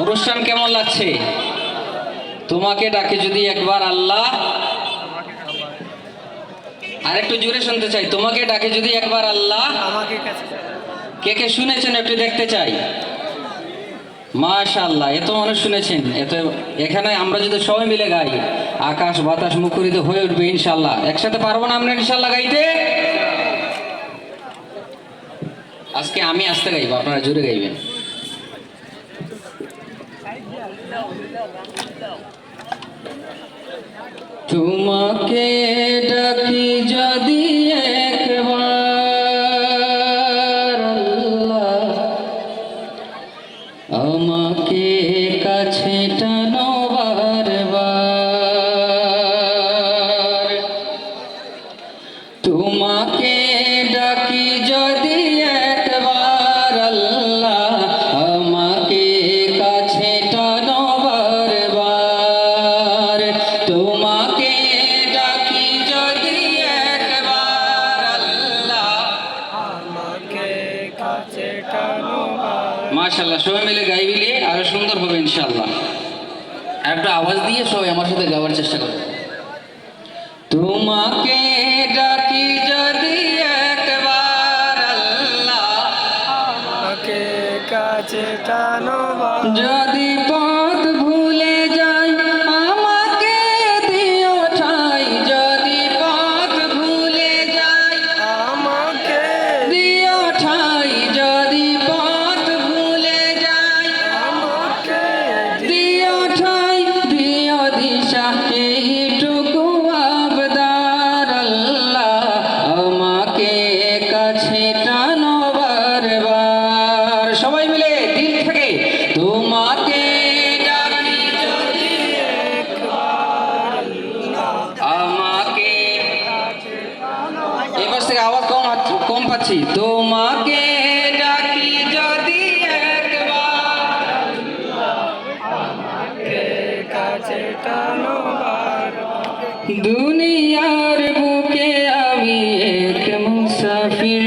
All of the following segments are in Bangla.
অনুষ্ঠান কেমন লাগছে? তোমাকে ডাকে যদি একবার আল্লাহ, আর একটু জোরে শুনতে চাই, তোমাকে ডাকে যদি একবার আল্লাহ। কে কে শুনেছেন একটু দেখতে চাই। মাশাআল্লাহ, এত মানুষ শুনেছেন। এখানে আমরা যদি সবাই মিলে গাই, আকাশ বাতাস মুখরিত হয়ে উঠবে ইনশাআল্লাহ। একসাথে পারবো না আমরা ইনশাআল্লাহ গাইতে? আজকে আমি আস্তে গাইবো, আপনারা জোরে গাইবেন। তোমাকে ডাকি যদি একবার আল্লাহ, আমাকে কাছে টানো বারবার। তোমাকে ডাকি যদি একবার আল্লাহ, আমাকে কাছে টানো বারবার। তোমাকে ডাকি যদি একবার আল্লাহ, আমাকে কাছে টানো বারবার। মাশাআল্লাহ, সবাই মিলে গাইবিলে আরো সুন্দর হবে ইনশাআল্লাহ। একটা আওয়াজ দিয়ে সবাই আমার সাথে গাওয়ার চেষ্টা করবে। তোমাকে ডাকি যদি একবার আল্লাহ, আমাকে কাছে টানো। যদি পথ ভুলে যাই আমাকে দিও ঠাই। যদি পথ ভুলে যাই আমাকে দিও ঠাই। যদি পথ ভুলে যাই আমাকে দিও ঠাই। দিও দিশা এইটুকু আবদার আল্লাহ, আমাকে কাছে টানো বারবার। সবাই মিলে দিল থেকে তোমাকে ডাকি যদি একবার আল্লাহ, আমাকে এবার থেকে আওয়াজ কম পাচ্ছি। তোমাকে ডাকি যদি একবার আল্লাহ, আমাকে কাছে টানো বারবার। দুনিয়ার বুকে আমি এক মুসাফির,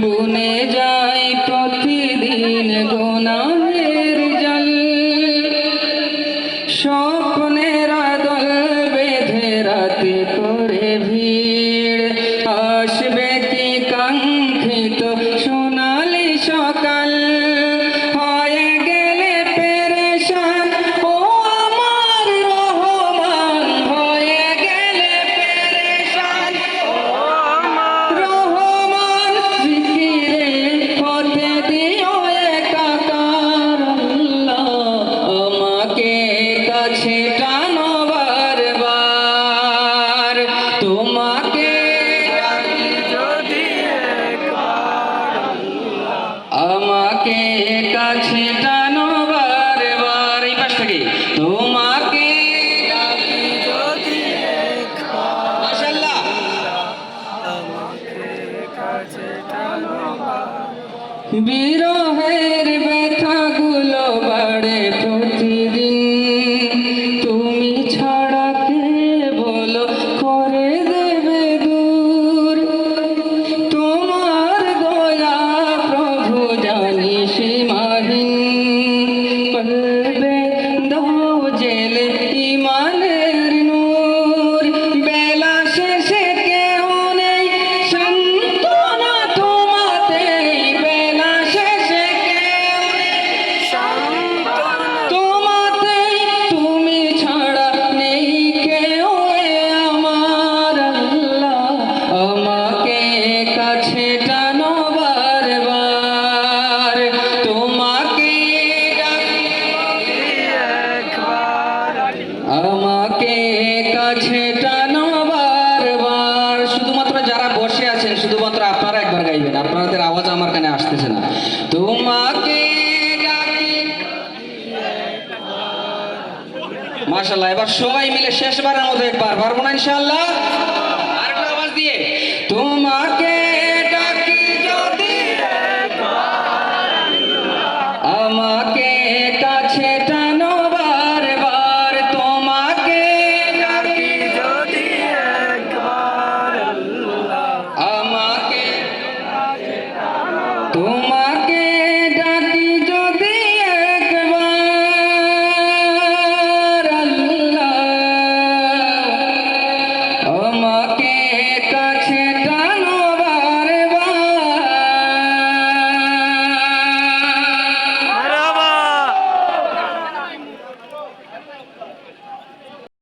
বুনে যাই প্রতিদিন গুনাহের জল। স্বপ্নের আদল বেঁধে রাতে করে ভিড়, আসবে কি কাঙ্ক্ষিত সোনালি সকাল। হয়ে গেলে পেরেশান ও আমার রহমান, হয়ে গেলে পেরেশান ও আমার রহমান। জিকিরে হতে দিও একাকার আল্লাহ, আমাকে কাছে টানো বারবার। তোমাকে ডাকি যদি একবার আল্লাহ, আমাকে কাছে টানো বারবার। এই পাশ থেকে তোমাকে ডাকি যদি একবার। মাশাআল্লাহ, আমাকে কাছে টানো বারবার। বিরহের ব্যথাগুলো বাড়ে প্রতিদিন, তুমি ছাড়া কে বলো করে দেবে দূর। তোমার দয়া প্রভু জানি সীমাহীন, পড়বে দাও জেলে ইমানের নূর। বেলা শেষে কেউ নেই সান্ত্বনা তোমাতেই, বেলা শেষে কেউ নেই সান্ত্বনা তোমাতেই। তুমি ছাড়া নেই কেউ এ আমার আল্লাহ, আমাকে কাছে টানো বারবার। তোমাকে ডাকি একবার, আমাকে কাছে টানো বারবার। শুধুমাত্র যারা বসে আছেন শুধুমাত্র আপনারা একবার গাইবেন, আপনাদের আওয়াজ আমার কানে আসতেছে না। তোমাকে ডাকি। মাশাআল্লাহ, এবার সবাই মিলে শেষবারের মতো একবার, পারবো না ইনশাআল্লাহ?